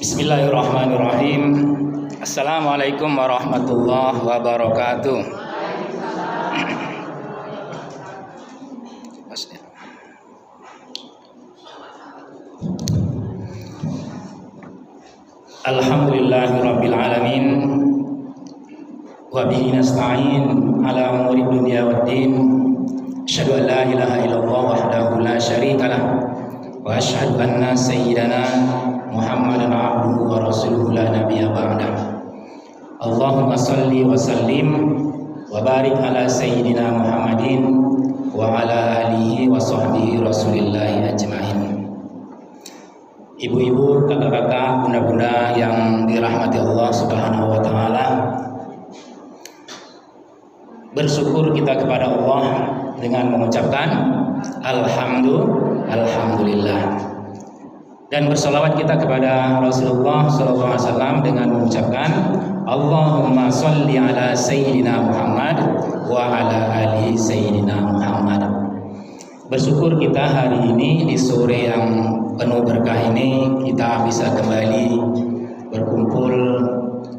Bismillahirrahmanirrahim. Assalamualaikum warahmatullahi wabarakatuh. Alhamdulillahirabbil alamin wa bihi nasta'in ala umuri dunya waddin. Asyhadu an la ilaha illallah wahdahu la syarikalah wa asyhadu anna sayyidana Muhammadan abduhu wa rasuluhu la nabiyya ba'dah. Allahumma salli wa sallim wa barik ala sayyidina Muhammadin wa ala alihi wa sahbihi rasulillahi ajma'in. Ibu-ibu, kakak-kakak, bunda-bunda yang dirahmati Allah Subhanahu wa taala, bersyukur kita kepada Allah dengan mengucapkan alhamdulillah, dan bersolawat kita kepada Rasulullah SAW dengan mengucapkan Allahumma sholli ala sayyidina Muhammad wa ala ali sayyidina Muhammad. Bersyukur kita hari ini di sore yang penuh berkah ini kita bisa kembali berkumpul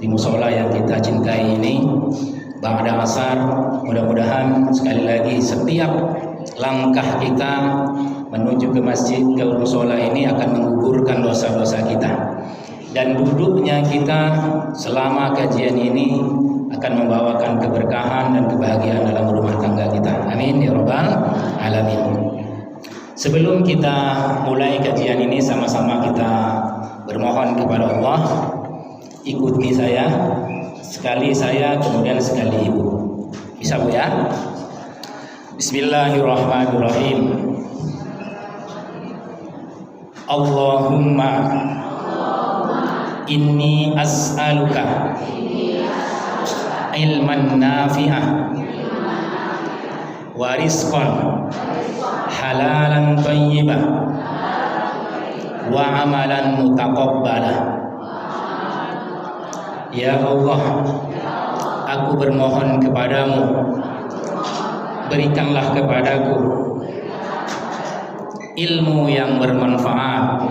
di musola yang kita cintai ini ba'da asar. Mudah-mudahan sekali lagi setiap langkah kita menuju ke masjid, ke musola ini akan menggugurkan dosa-dosa kita, dan duduknya kita selama kajian ini akan membawakan keberkahan dan kebahagiaan dalam rumah tangga kita. Amin ya rabbal alamin. Sebelum kita mulai kajian ini, sama-sama kita bermohon kepada Allah. Ikuti saya, sekali saya kemudian sekali ibu. Bisa Bu ya? Bismillahirrahmanirrahim. Allahumma inni as'aluka ilman nafi'ah wa rizqan halalan thayyibah wa amalan mutaqabbalah. Ya Allah, aku bermohon kepadamu, berikanlah kepadaku ilmu yang bermanfaat,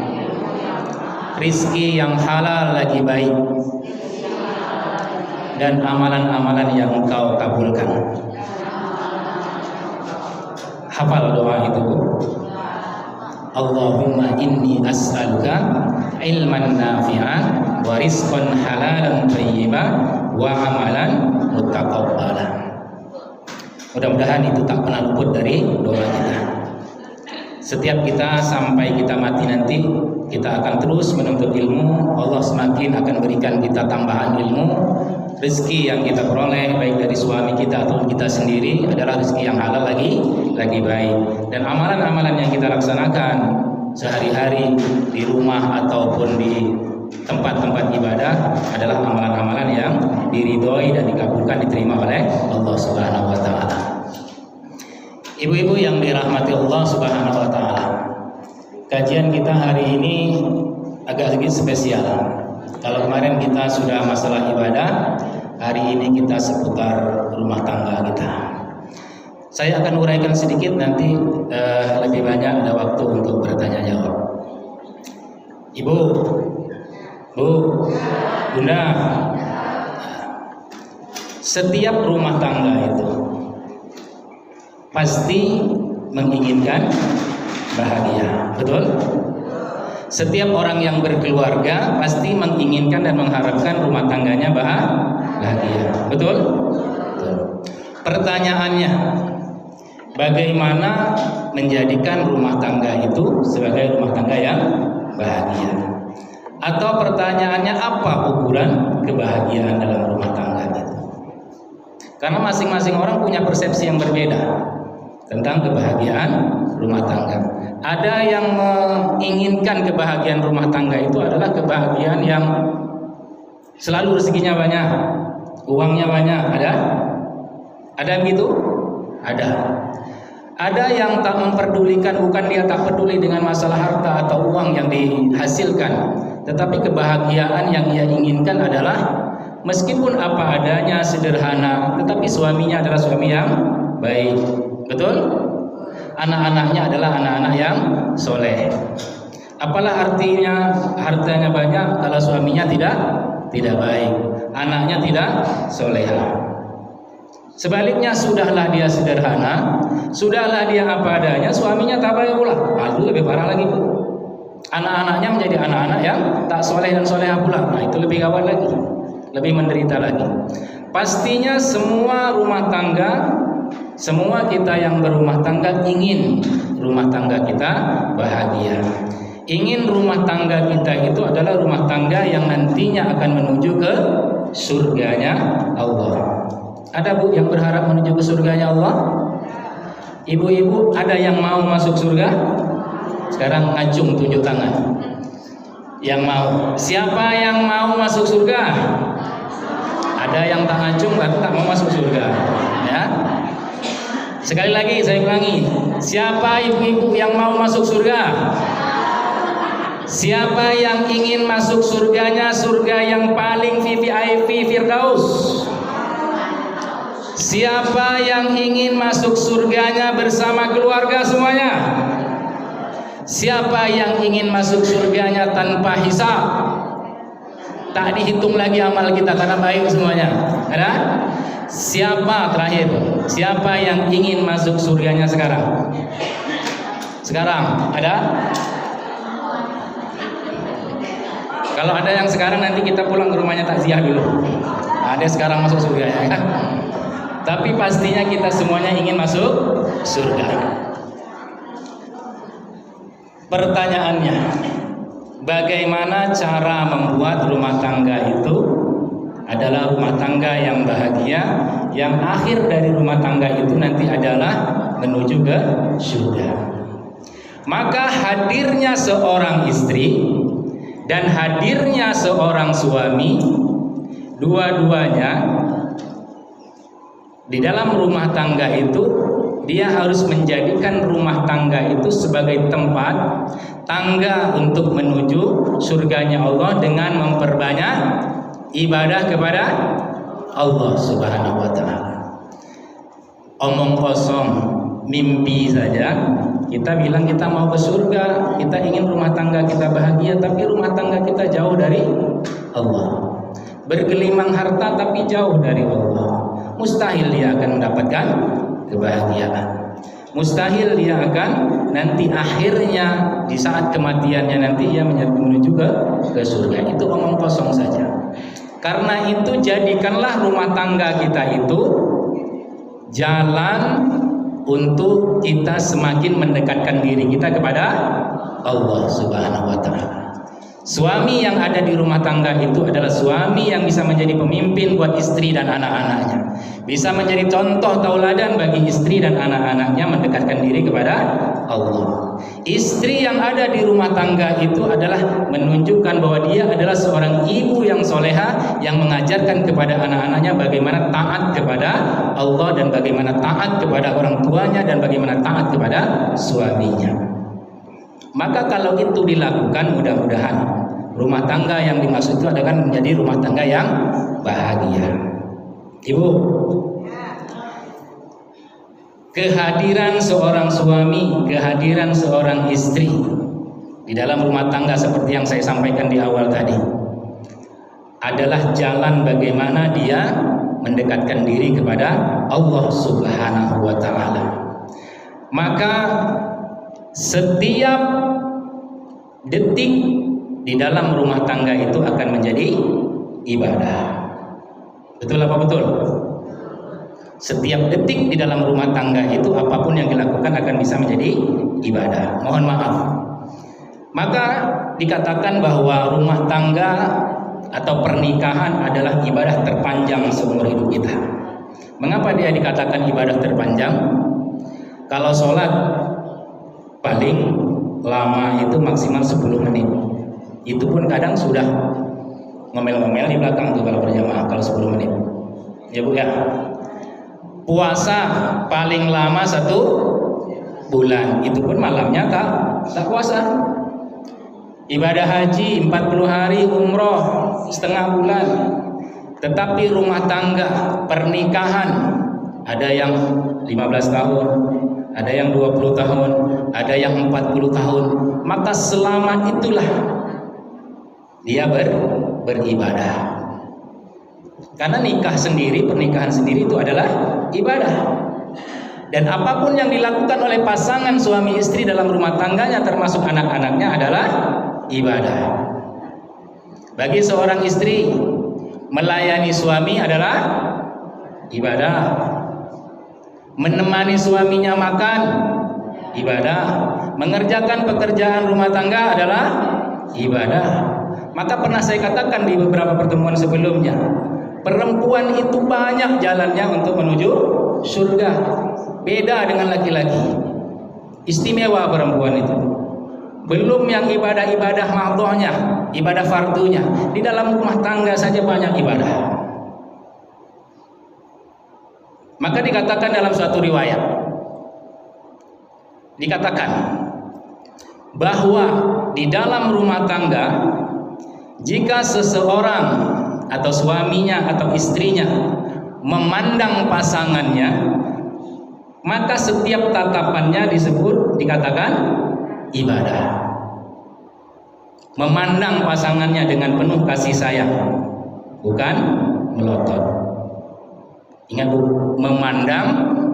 rizki yang halal lagi baik, dan amalan-amalan yang Engkau kabulkan. Hafal doa itu. Allahumma inni as'aluka ilman nafi'an wa rizqan halalan thayyiban wa amalan mutaqabbalan. Mudah-mudahan itu tak pernah luput dari doa kita. Setiap kita sampai kita mati nanti, kita akan terus menuntut ilmu. Allah semakin akan berikan kita tambahan ilmu. Rezeki yang kita peroleh baik dari suami kita atau kita sendiri adalah rezeki yang halal lagi baik. Dan amalan-amalan yang kita laksanakan sehari-hari di rumah ataupun di tempat-tempat ibadah adalah amalan-amalan yang diridhoi dan dikabulkan, diterima oleh Allah Subhanahu wa taala. Ibu-ibu yang dirahmati Allah Subhanahu wa taala, kajian kita hari ini agak sedikit spesial. Kalau kemarin kita sudah masalah ibadah, hari ini kita seputar rumah tangga kita. Saya akan uraikan sedikit, nanti lebih banyak ada waktu untuk bertanya jawab. Ibu, Bu, Bunda, setiap rumah tangga itu pasti menginginkan bahagia, betul? Setiap orang yang berkeluarga pasti menginginkan dan mengharapkan rumah tangganya bahagia, betul? Pertanyaannya, bagaimana menjadikan rumah tangga itu sebagai rumah tangga yang bahagia? Atau pertanyaannya, apa ukuran kebahagiaan dalam rumah tangga itu? Karena masing-masing orang punya persepsi yang berbeda tentang kebahagiaan rumah tangga. Ada yang menginginkan kebahagiaan rumah tangga itu adalah kebahagiaan yang selalu rezekinya banyak, uangnya banyak. Ada yang gitu? Ada yang tak memperdulikan, bukan dia tak peduli dengan masalah harta atau uang yang dihasilkan, tetapi kebahagiaan yang ia inginkan adalah meskipun apa adanya, sederhana, tetapi suaminya adalah suami yang baik, betul? Anak-anaknya adalah anak-anak yang soleh. Apalah artinya hartanya banyak kalau suaminya tidak baik, anaknya tidak soleha. Sebaliknya sudahlah dia sederhana, sudahlah dia apa adanya, suaminya tak baik pula. Itu lebih parah lagi. Anak-anaknya menjadi anak-anak yang tak soleh dan soleha pula. Nah itu lebih gawat lagi, lebih menderita lagi. Pastinya semua rumah tangga, semua kita yang berumah tangga ingin rumah tangga kita bahagia. Ingin rumah tangga kita itu adalah rumah tangga yang nantinya akan menuju ke surganya Allah. Ada bu yang berharap menuju ke surganya Allah? Ibu-ibu ada yang mau masuk surga? Sekarang ngacung tunjuk tangan. Yang mau. Siapa yang mau masuk surga? Ada yang tak ngacung berarti tak mau masuk surga. Ya. Sekali lagi saya ulangi. Siapa ibu-ibu yang mau masuk surga? Siapa yang ingin masuk surganya, surga yang paling VIP Firdaus? Siapa yang ingin masuk surganya bersama keluarga semuanya? Siapa yang ingin masuk surganya tanpa hisab? Tak dihitung lagi amal kita karena baik semuanya. Ada? Siapa terakhir? Siapa yang ingin masuk surganya sekarang? Sekarang ada? Kalau ada yang sekarang nanti kita pulang ke rumahnya takziah dulu. Ada sekarang masuk surga ya kan? Tapi pastinya kita semuanya ingin masuk surga. Pertanyaannya, bagaimana cara membuat rumah tangga itu adalah rumah tangga yang bahagia, yang akhir dari rumah tangga itu nanti adalah menuju ke surga. Maka hadirnya seorang istri dan hadirnya seorang suami, dua-duanya di dalam rumah tangga itu dia harus menjadikan rumah tangga itu sebagai tempat tangga untuk menuju surganya Allah dengan memperbanyak ibadah kepada Allah Subhanahu wa taala. Omong kosong, mimpi saja. Kita bilang kita mau ke surga, kita ingin rumah tangga kita bahagia, tapi rumah tangga kita jauh dari Allah. Bergelimang harta tapi jauh dari Allah. Mustahil dia akan mendapatkan kebahagiaan. Mustahil dia akan nanti akhirnya di saat kematiannya nanti ia menuju ke surga. Itu omong kosong saja. Karena itu jadikanlah rumah tangga kita itu jalan untuk kita semakin mendekatkan diri kita kepada Allah Subhanahu wa taala. Suami yang ada di rumah tangga itu adalah suami yang bisa menjadi pemimpin buat istri dan anak-anaknya. Bisa menjadi contoh tauladan bagi istri dan anak-anaknya mendekatkan diri kepada Allah. Istri yang ada di rumah tangga itu adalah menunjukkan bahwa dia adalah seorang ibu yang soleha, yang mengajarkan kepada anak-anaknya bagaimana taat kepada Allah dan bagaimana taat kepada orang tuanya dan bagaimana taat kepada suaminya. Maka kalau itu dilakukan, mudah-mudahan rumah tangga yang dimaksud itu adalah menjadi rumah tangga yang bahagia. Ibu, kehadiran seorang suami, kehadiran seorang istri di dalam rumah tangga seperti yang saya sampaikan di awal tadi adalah jalan bagaimana dia mendekatkan diri kepada Allah Subhanahu wa taala. Maka setiap detik di dalam rumah tangga itu akan menjadi ibadah. Betul apa betul? Setiap detik di dalam rumah tangga itu apapun yang dilakukan akan bisa menjadi ibadah. Mohon maaf. Maka dikatakan bahwa rumah tangga atau pernikahan adalah ibadah terpanjang seumur hidup kita. Mengapa dia dikatakan ibadah terpanjang? Kalau sholat paling lama itu maksimal 10 menit. Itu pun kadang sudah ngomel-ngomel di belakang tuh kalau berjamaah kalau 10 menit. Ya Bu ya. Puasa paling lama 1 bulan. Itu pun malamnya tak puasa. Ibadah haji 40 hari, umroh setengah bulan. Tetapi rumah tangga, pernikahan ada yang 15 tahun, ada yang 20 tahun, ada yang 40 tahun. Maka selama itulah dia beribadah. Karena pernikahan sendiri itu adalah ibadah. Dan apapun yang dilakukan oleh pasangan suami istri dalam rumah tangganya termasuk anak-anaknya adalah ibadah. Bagi seorang istri, melayani suami adalah ibadah. Menemani suaminya makan, ibadah. Mengerjakan pekerjaan rumah tangga adalah ibadah. Maka pernah saya katakan di beberapa pertemuan sebelumnya, perempuan itu banyak jalannya untuk menuju surga. Beda dengan laki-laki. Istimewa perempuan itu. Belum yang ibadah-ibadah mardhonya, ibadah fardunya. Di dalam rumah tangga saja banyak ibadah. Maka dikatakan dalam suatu riwayat, dikatakan bahwa di dalam rumah tangga, jika seseorang atau suaminya atau istrinya memandang pasangannya, maka setiap tatapannya dikatakan ibadah. Memandang pasangannya dengan penuh kasih sayang, bukan melotot. Ingat Bu, memandang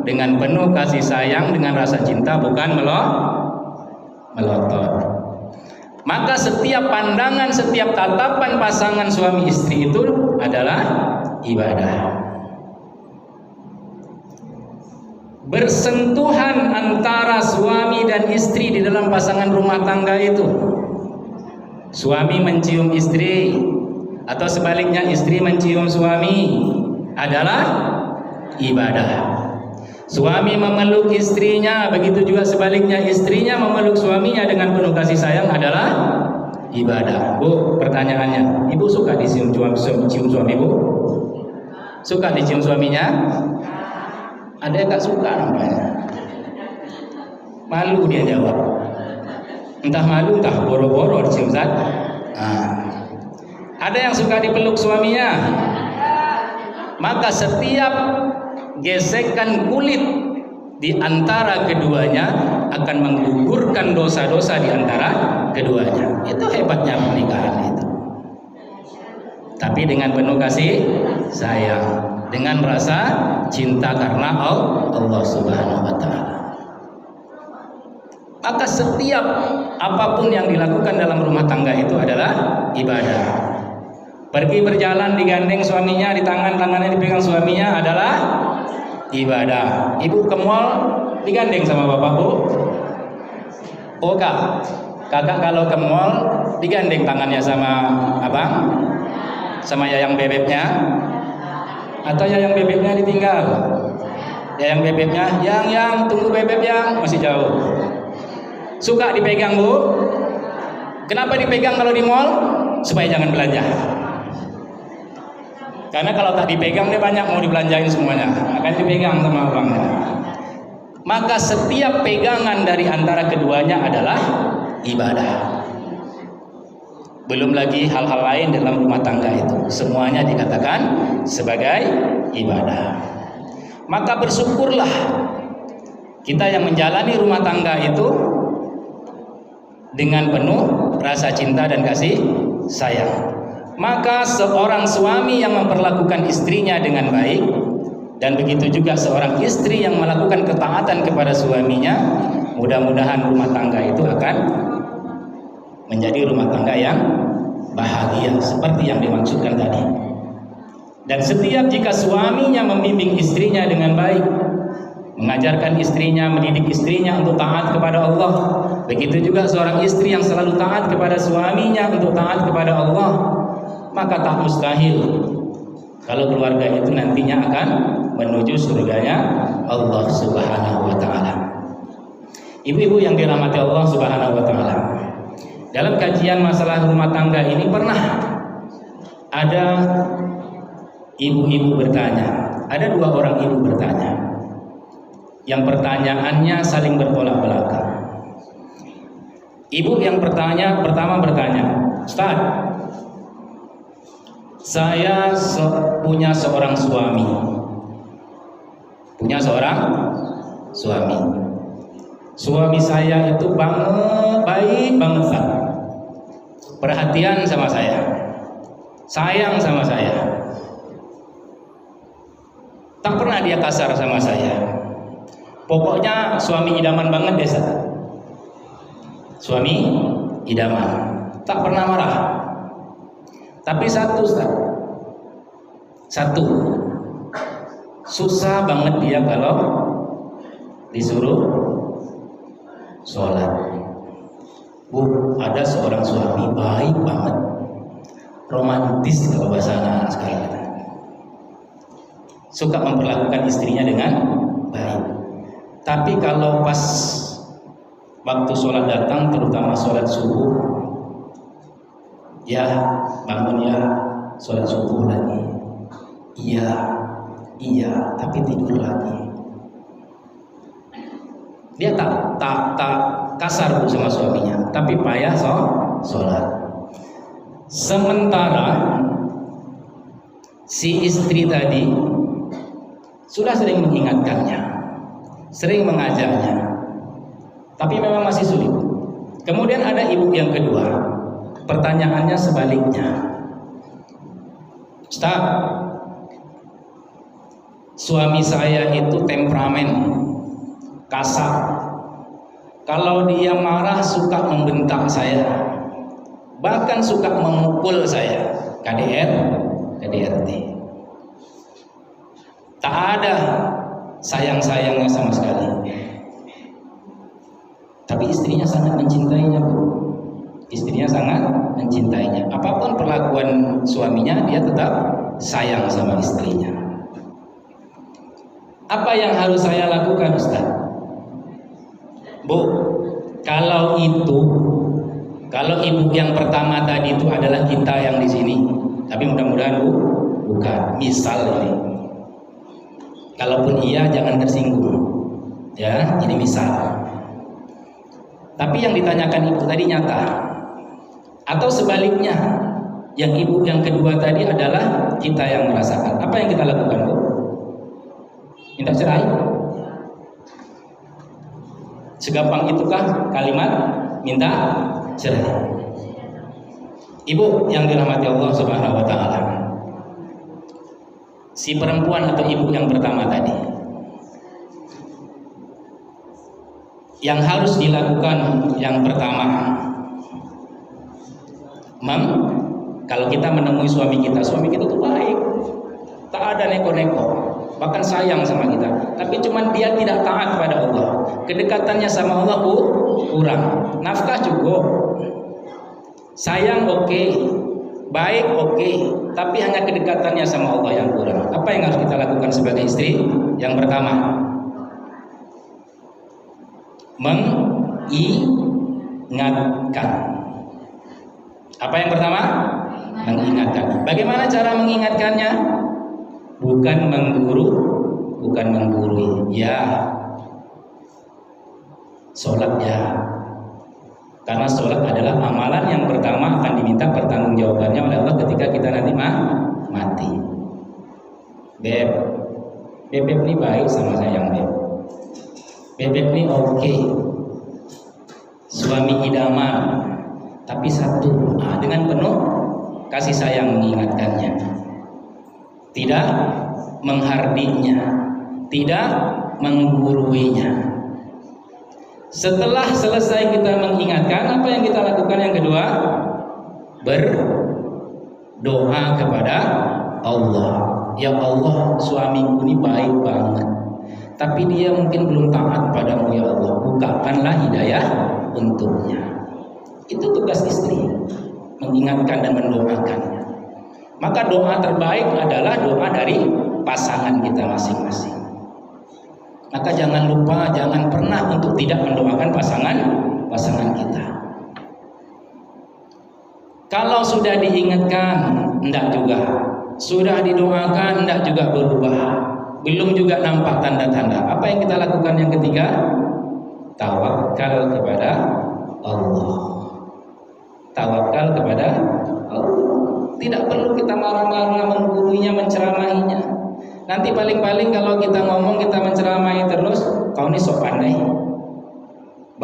dengan penuh kasih sayang, dengan rasa cinta, bukan melotot. Maka setiap pandangan, setiap tatapan pasangan suami istri itu adalah ibadah. Bersentuhan antara suami dan istri di dalam pasangan rumah tangga itu, suami mencium istri atau sebaliknya istri mencium suami, adalah ibadah. Suami memeluk istrinya, begitu juga sebaliknya istrinya memeluk suaminya dengan penuh kasih sayang adalah ibadah. Bu, pertanyaannya, ibu suka dicium suami Bu? Suka dicium suaminya? Ada yang gak suka namanya. Malu dia jawab. Entah malu, entah boro-boro dicium Ustaz. Ada yang suka dipeluk suaminya? Maka setiap gesekan kulit di antara keduanya akan menggugurkan dosa-dosa di antara keduanya. Itu hebatnya pernikahan itu. Tapi dengan penuh kasih sayang, dengan rasa cinta karena Allah Subhanahu wa taala. Maka setiap apapun yang dilakukan dalam rumah tangga itu adalah ibadah. Pergi berjalan digandeng suaminya, di tangannya dipegang suaminya adalah ibadah. Ibu ke mall digandeng sama bapak Bu? Oh kakak kalau ke mall digandeng tangannya sama abang? Sama yayang bebeknya? Atau yayang bebeknya ditinggal? Yayang bebeknya, yang tunggu bebek yang masih jauh. Suka dipegang Bu? Kenapa dipegang kalau di mall? Supaya jangan belanja. Karena kalau tak dipegang dia banyak mau dibelanjain semuanya, akan dipegang sama abangnya. Maka setiap pegangan dari antara keduanya adalah ibadah. Belum lagi hal-hal lain dalam rumah tangga itu, semuanya dikatakan sebagai ibadah. Maka bersyukurlah kita yang menjalani rumah tangga itu dengan penuh rasa cinta dan kasih sayang. Maka seorang suami yang memperlakukan istrinya dengan baik, dan begitu juga seorang istri yang melakukan ketaatan kepada suaminya, mudah-mudahan rumah tangga itu akan menjadi rumah tangga yang bahagia seperti yang dimaksudkan tadi. Dan setiap jika suaminya membimbing istrinya dengan baik, mengajarkan istrinya, mendidik istrinya untuk taat kepada Allah, begitu juga seorang istri yang selalu taat kepada suaminya untuk taat kepada Allah, maka tak mustahil kalau keluarga itu nantinya akan menuju surganya Allah Subhanahu wa taala. Ibu-ibu yang dirahmati Allah Subhanahu wa taala, dalam kajian masalah rumah tangga ini pernah ada ibu-ibu bertanya, ada dua orang ibu bertanya. Yang pertanyaannya saling bertolak belakang. Ibu yang pertama bertanya, Ustaz, saya punya seorang suami. Suami saya itu baik banget, Ustaz. Perhatian sama saya, sayang sama saya. Tak pernah dia kasar sama saya. Pokoknya suami idaman banget deh, Ustaz. Suami idaman, tak pernah marah. Tapi satu, Ustaz. Satu, susah banget dia kalau disuruh sholat. Bu, ada seorang suami baik banget, romantis kalau bahasa anak sekarang, suka memperlakukan istrinya dengan baik. Tapi kalau pas waktu sholat datang, terutama sholat subuh, ya bangun ya, sholat subuh lagi. Iya, tapi tidur lagi. Dia tak kasar Bu sama suaminya, tapi payah sholat. Sementara si istri tadi sudah sering mengingatkannya, sering mengajaknya, tapi memang masih sulit. Kemudian ada ibu yang kedua, pertanyaannya sebaliknya. Ustaz, suami saya itu temperamen, kasar. Kalau dia marah suka membentak saya, bahkan suka memukul saya. KDRT. Tak ada sayang-sayangnya sama sekali. Tapi istrinya sangat mencintainya, Bu. Istrinya sangat mencintainya. Apapun perlakuan suaminya, dia tetap sayang sama istrinya. Apa yang harus saya lakukan, Ustaz? Bu, kalau ibu yang pertama tadi itu adalah kita yang di sini, tapi mudah-mudahan Bu, bukan. Misal ini, kalaupun iya jangan tersinggung, ya. Ini misal. Tapi yang ditanyakan ibu tadi nyata, atau sebaliknya, yang ibu yang kedua tadi adalah kita yang merasakan. Apa yang kita lakukan, Bu? Minta cerai? Segampang itukah kalimat minta cerai? Ibu yang dirahmati Allah Subhanahu wa taala, si perempuan atau ibu yang pertama tadi, yang harus dilakukan yang pertama, kalau kita menemui suami kita tuh baik, tak ada neko-neko, bahkan sayang sama kita, tapi cuman dia tidak taat pada Allah, kedekatannya sama Allah kurang. Nafkah cukup, sayang oke, baik oke, tapi hanya kedekatannya sama Allah yang kurang. Apa yang harus kita lakukan sebagai istri? Yang pertama, mengingatkan. Apa yang pertama? Mengingatkan. Bagaimana cara mengingatkannya? Bukan menggurui. Ya, sholat ya. Karena sholat adalah amalan yang pertama akan diminta pertanggungjawabannya oleh Allah ketika kita nanti mati. Beb ini baik sama sayang Beb ini oke. Suami idaman, tapi satu, dengan penuh kasih sayang mengingatkannya, tidak menghardinya, tidak mengguruinya. Setelah selesai kita mengingatkan, apa yang kita lakukan yang kedua? Berdoa kepada Allah. Ya Allah, suamiku ini baik banget, tapi dia mungkin belum taat padamu ya Allah. Bukakanlah hidayah untuknya. Itu tugas istri, mengingatkan dan mendoakannya. Maka doa terbaik adalah doa dari pasangan kita masing-masing. Maka jangan lupa, jangan pernah untuk tidak mendoakan pasangan kita. Kalau sudah diingatkan, enggak juga. Sudah didoakan, enggak juga berubah. Belum juga nampak tanda-tanda. Apa yang kita lakukan yang ketiga? Tawakal kepada Allah. Tawakal kepada Allah. Tidak perlu kita marah-marah, menggurunya, menceramahinya. Nanti paling-paling kalau kita ngomong, kita menceramahi terus, kau ini sok pandai.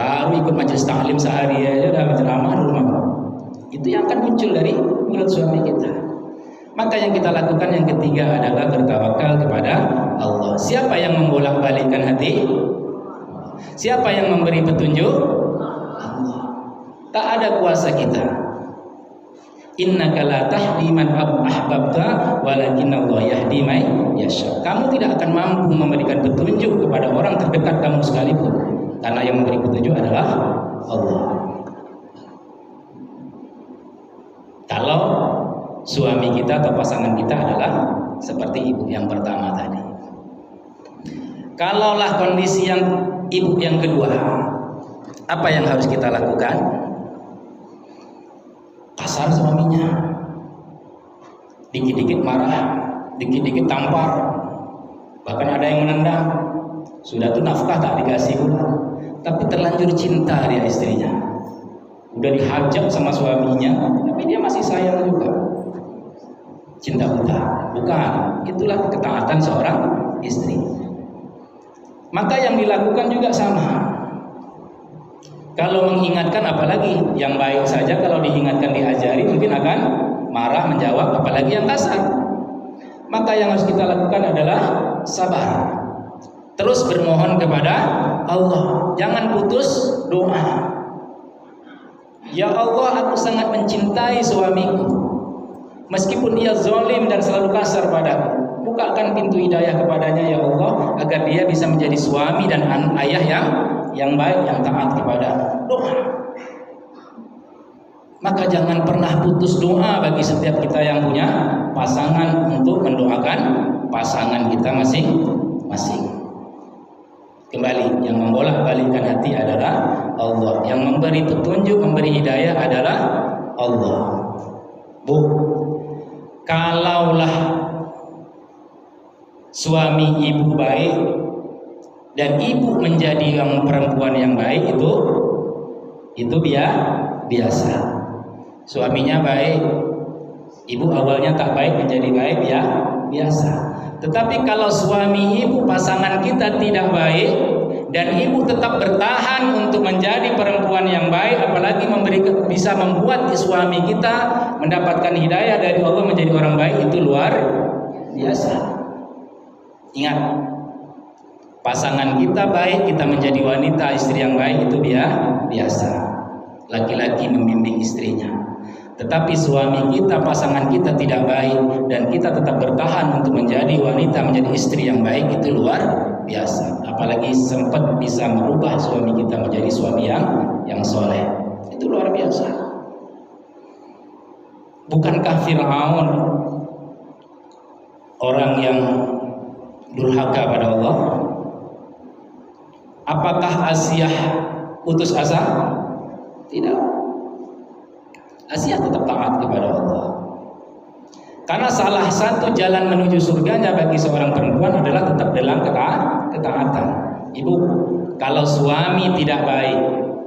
baru ikut majelis taklim sehari aja udah ceramah di rumah. Itu yang akan muncul dari mulut suami kita. Maka yang kita lakukan yang ketiga adalah bertawakal kepada Allah. Siapa yang membolak-balikkan hati? Siapa yang memberi petunjuk? Allah. Tak ada kuasa kita. Innaka la tahdi man ahbabta walakin Allah yahdi may yasha. Kamu tidak akan mampu memberikan petunjuk kepada orang terdekat kamu sekalipun, karena yang memberi petunjuk adalah Allah. Kalau suami kita atau pasangan kita adalah seperti ibu yang pertama tadi. Kalaulah kondisi yang ibu yang kedua, apa yang harus kita lakukan? Kasar suaminya, dikit-dikit marah, dikit-dikit tampar, bahkan ada yang menendang. Sudah tuh nafkah tak dikasih pula, tapi terlanjur cinta dia istrinya. Udah dihajak sama suaminya, tapi dia masih sayang juga. Cinta buta? Bukan. Itulah ketaatan seorang istri. Maka yang dilakukan juga sama. Kalau mengingatkan, apalagi yang baik saja kalau diingatkan, diajari, mungkin akan marah, menjawab, apalagi yang kasar. Maka yang harus kita lakukan adalah sabar, terus bermohon kepada Allah. Jangan putus doa. Ya Allah, aku sangat mencintai suamiku, meskipun dia zalim dan selalu kasar padaku. Bukakan pintu hidayah kepadanya ya Allah, agar dia bisa menjadi suami dan ayah yang baik, yang taat kepada doa. Maka jangan pernah putus doa bagi setiap kita yang punya pasangan, untuk mendoakan pasangan kita masing-masing. Kembali, yang membolak-balikkan hati adalah Allah. Yang memberi petunjuk, memberi hidayah adalah Allah. Bu, kalaulah suami ibu baik dan ibu menjadi yang perempuan yang baik, itu biasa. Suaminya baik, ibu awalnya tak baik menjadi baik, ya biasa. Tetapi kalau suami ibu, pasangan kita tidak baik dan ibu tetap bertahan untuk menjadi perempuan yang baik, apalagi bisa membuat suami kita mendapatkan hidayah dari Allah menjadi orang baik, itu luar biasa. Ingat, pasangan kita baik, kita menjadi wanita, istri yang baik, itu biasa. Laki-laki membimbing istrinya. Tetapi suami kita, pasangan kita tidak baik dan kita tetap bertahan untuk menjadi wanita, menjadi istri yang baik, itu luar biasa. Apalagi sempat bisa merubah suami kita menjadi suami yang soleh, itu luar biasa. Bukankah Fir'aun orang yang durhaka pada Allah? Apakah Asiyah putus asa? Tidak. Asiyah tetap taat kepada Allah. Karena salah satu jalan menuju surganya bagi seorang perempuan adalah tetap dalam ketaatan. Ibu, kalau suami tidak baik,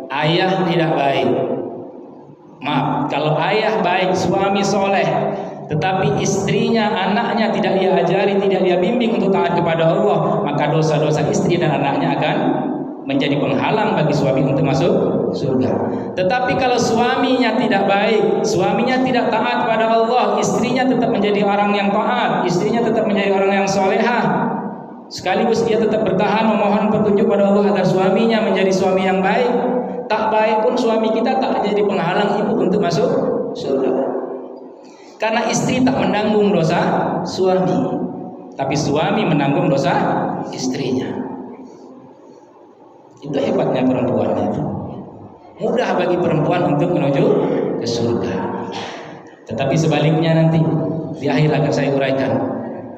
ayah tidak baik, maaf, kalau ayah baik, suami soleh, tetapi istrinya, anaknya tidak dia ajari, tidak dia bimbing untuk taat kepada Allah, maka dosa-dosa istri dan anaknya akan menjadi penghalang bagi suami untuk masuk surga. Tetapi kalau suaminya tidak baik, suaminya tidak taat pada Allah, istrinya tetap menjadi orang yang taat, istrinya tetap menjadi orang yang solehah, sekaligus dia tetap bertahan memohon petunjuk pada Allah agar suaminya menjadi suami yang baik, tak baik pun suami kita tak menjadi penghalang ibu untuk masuk surga. Karena istri tak menanggung dosa suami, tapi suami menanggung dosa istrinya. Itu hebatnya perempuan itu. Mudah bagi perempuan untuk menuju ke surga. Tetapi sebaliknya nanti di akhir akan saya uraikan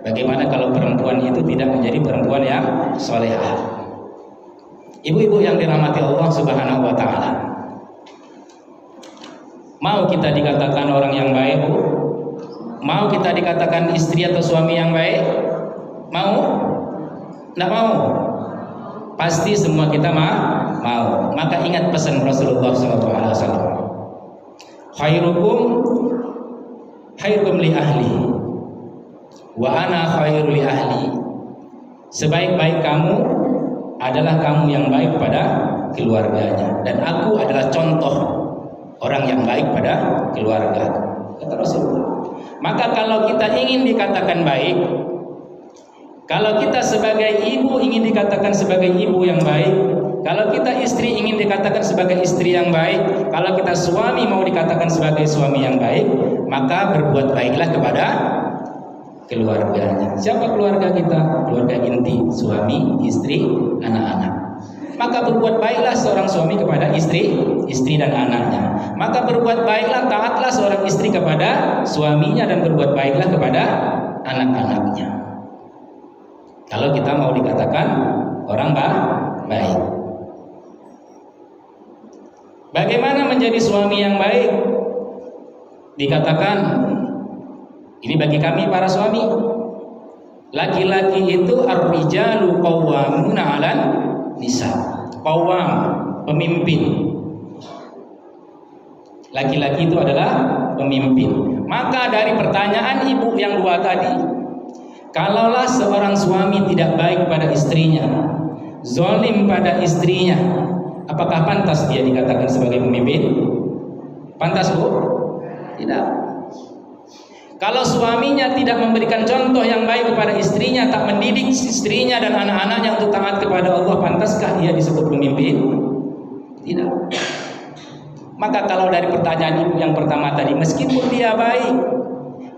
bagaimana kalau perempuan itu tidak menjadi perempuan yang solehah. Ibu-ibu yang dirahmati Allah Subhanahu wa taala, mau kita dikatakan orang yang baik, Bu? Mau kita dikatakan istri atau suami yang baik? Mau? Tidak mau? Pasti semua kita mau. Maka ingat pesan Rasulullah SAW. Khairukum li ahli, wa ana khairu li ahli. Sebaik-baik kamu adalah kamu yang baik pada keluarganya, dan aku adalah contoh orang yang baik pada keluarga, kata Rasulullah. Maka kalau kita ingin dikatakan baik, kalau kita sebagai ibu ingin dikatakan sebagai ibu yang baik, kalau kita istri ingin dikatakan sebagai istri yang baik, kalau kita suami mau dikatakan sebagai suami yang baik, maka berbuat baiklah kepada keluarganya. Siapa keluarga kita? Keluarga inti, suami, istri, anak-anak. Maka berbuat baiklah seorang suami kepada istri dan anaknya. Maka berbuat baiklah, taatlah seorang istri kepada suaminya, dan berbuat baiklah kepada anak-anaknya. Kalau kita mau dikatakan orang baik. Bagaimana menjadi suami yang baik? Dikatakan, ini bagi kami para suami, laki-laki itu ar-rijalu qawwamuna 'alan nisa. Qawwam, pemimpin. Laki-laki itu adalah pemimpin. Maka dari pertanyaan ibu yang dua tadi, kalaulah seorang suami tidak baik pada istrinya, zalim pada istrinya, apakah pantas dia dikatakan sebagai pemimpin? Pantas, Bu? Tidak. Kalau suaminya tidak memberikan contoh yang baik kepada istrinya, tak mendidik istrinya dan anak-anaknya untuk taat kepada Allah, pantaskah dia disebut pemimpin? Tidak. Maka kalau dari pertanyaan ibu yang pertama tadi, meskipun dia baik,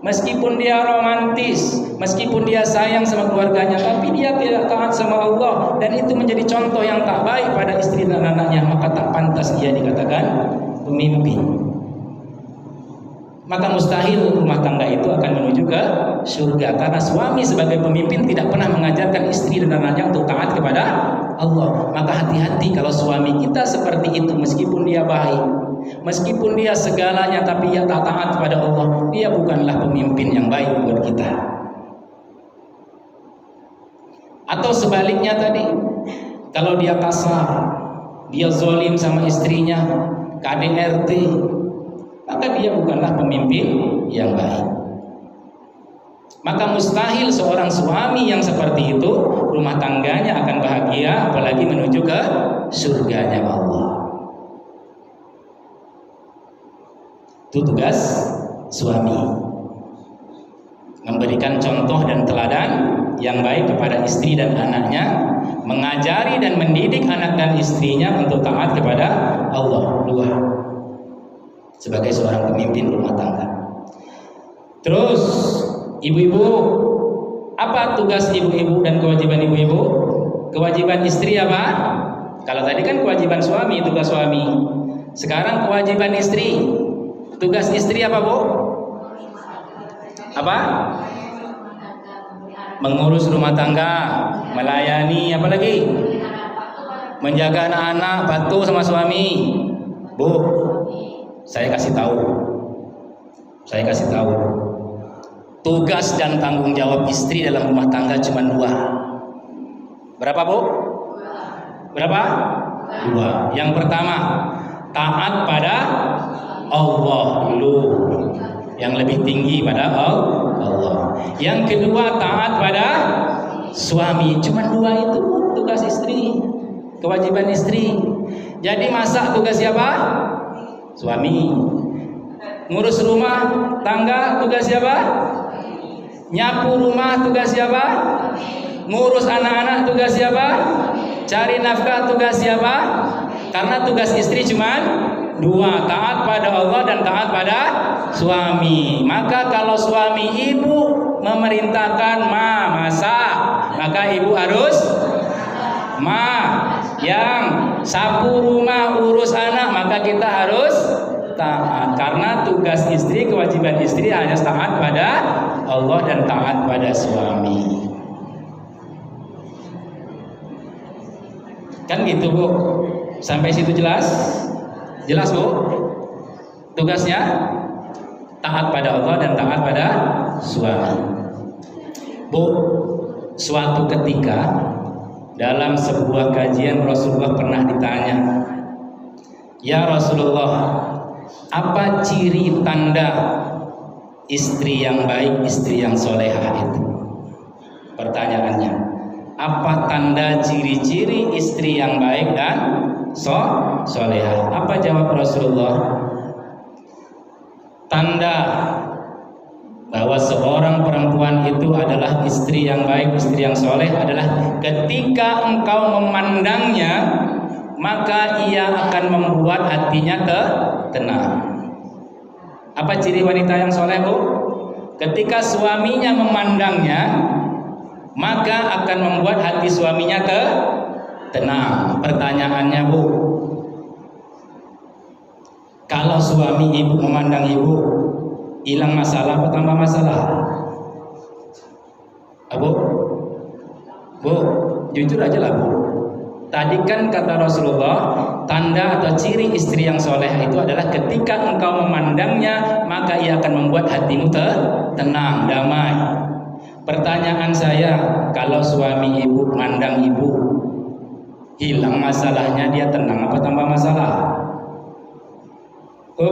meskipun dia romantis, meskipun dia sayang sama keluarganya, tapi dia tidak taat sama Allah, dan itu menjadi contoh yang tak baik pada istri dan anaknya, maka tak pantas dia dikatakan pemimpin. Maka mustahil rumah tangga itu akan menuju ke surga, karena suami sebagai pemimpin tidak pernah mengajarkan istri dan anaknya untuk taat kepada Allah. Maka hati-hati kalau suami kita seperti itu, meskipun dia baik, meskipun dia segalanya, tapi dia tak taat kepada Allah, dia bukanlah pemimpin yang baik buat kita. Atau sebaliknya tadi, kalau dia kasar, dia zalim sama istrinya, KDRT, maka dia bukanlah pemimpin yang baik. Maka mustahil seorang suami yang seperti itu rumah tangganya akan bahagia, apalagi menuju ke surganya Allah. Itu tugas suami, memberikan contoh dan teladan yang baik kepada istri dan anaknya, mengajari dan mendidik anak dan istrinya untuk taat kepada Allah. Dua, sebagai seorang pemimpin rumah tangga. Terus ibu-ibu, apa tugas ibu-ibu dan kewajiban ibu-ibu? Kewajiban istri apa? Kalau tadi kan kewajiban suami, tugas suami. Sekarang kewajiban istri. Tugas istri apa, Bu? Apa? Mengurus rumah tangga, melayani, apa lagi? Menjaga anak-anak, patuh sama suami. Bu, saya kasih tahu. Tugas dan tanggung jawab istri dalam rumah tangga cuma dua. Berapa, Bu? Berapa? Dua. Yang pertama, taat pada Allah dulu, yang lebih tinggi pada Allah. Yang kedua, taat pada suami. Cuma dua itu tugas istri, kewajiban istri. Jadi masak tugas siapa? Suami. Ngurus rumah tangga tugas siapa? Nyapu rumah tugas siapa? Ngurus anak-anak tugas siapa? Cari nafkah tugas siapa? Karena tugas istri cuman dua, taat pada Allah dan taat pada suami. Maka kalau suami ibu memerintahkan masak, maka ibu harus yang sapu rumah, urus anak, maka kita harus taat. Karena tugas istri, kewajiban istri hanya taat pada Allah dan taat pada suami. Kan gitu, Bu. Sampai situ jelas? Jelas, Bu? Tugasnya taat pada Allah dan taat pada suami. Bu, suatu ketika dalam sebuah kajian Rasulullah pernah ditanya, "Ya Rasulullah, apa ciri tanda istri yang baik, istri yang solehah itu?" Pertanyaannya, apa tanda ciri-ciri istri yang baik dan solehah. Apa jawab Rasulullah? Tanda bahwa seorang perempuan itu adalah istri yang baik, istri yang soleh adalah ketika engkau memandangnya, maka ia akan membuat hatinya tenang. Apa ciri wanita yang soleh, Bu? Ketika suaminya memandangnya, maka akan membuat hati suaminya tenang. Pertanyaannya, Bu, kalau suami ibu memandang ibu, hilang masalah atau tambah masalah? Bu, jujur aja lah, Bu. Tadi kan kata Rasulullah, tanda atau ciri istri yang soleh itu adalah ketika engkau memandangnya, maka ia akan membuat hatimu tenang, damai. Pertanyaan saya, kalau suami ibu mandang ibu, hilang masalahnya, dia tenang apa tambah masalah? Bu,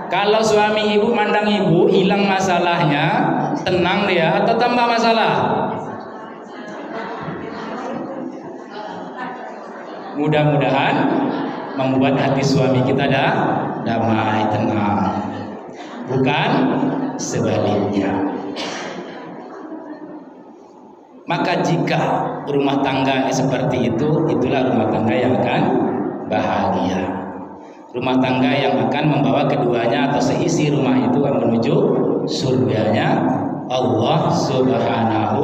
kalau suami ibu mandang ibu, hilang masalahnya, tenang dia atau tambah masalah? Mudah-mudahan membuat hati suami kita damai, tenang, bukan sebaliknya. Maka jika rumah tangga seperti itu, itulah rumah tangga yang akan bahagia. Rumah tangga yang akan membawa keduanya atau seisi rumah itu akan menuju surganya Allah Subhanahu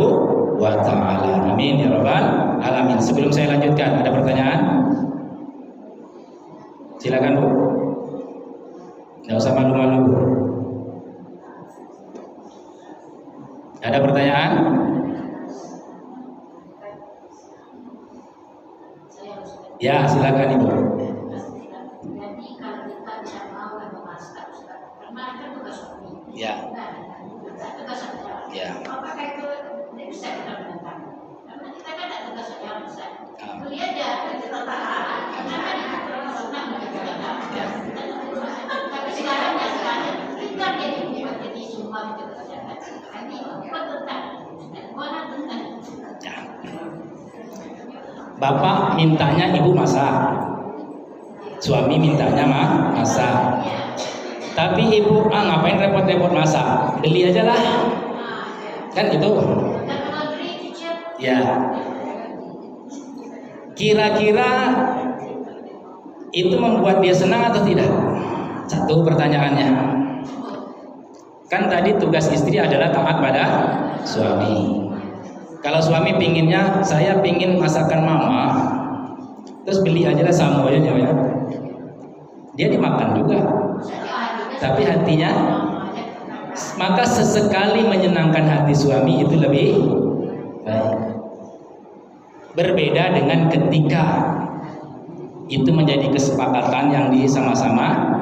wa ta'ala. Amin ya rabbal alamin. Sebelum saya lanjutkan, ada pertanyaan? Silakan, Bu. Nggak usah malu-malu, Bu. Ada pertanyaan? Ya, silakan, Ibu. Ya. Ya. Apakah itu bisa kita menentang? Karena kita kan ada tugas yang besar. Kuliah aja kita tahan. Karena kan itu sunnah mengajarkan. Tapi sekarang kita jadi semua itu kerjakan. Nanti buat tentang. Mana tentang? Bapak mintanya ibu masak, suami mintanya masak. Tapi ibu ngapain repot-repot masak? Beli aja lah. Kan itu. Ya. Kira-kira itu membuat dia senang atau tidak? Satu pertanyaannya. Kan tadi tugas istri adalah taat pada suami. Kalau suami pinginnya, saya pingin masakan mama, terus beli aja lah sama aja ya. Dia dimakan juga. Tapi hatinya, maka sesekali menyenangkan hati suami itu lebih baik. Berbeda dengan ketika itu menjadi kesepakatan yang sama-sama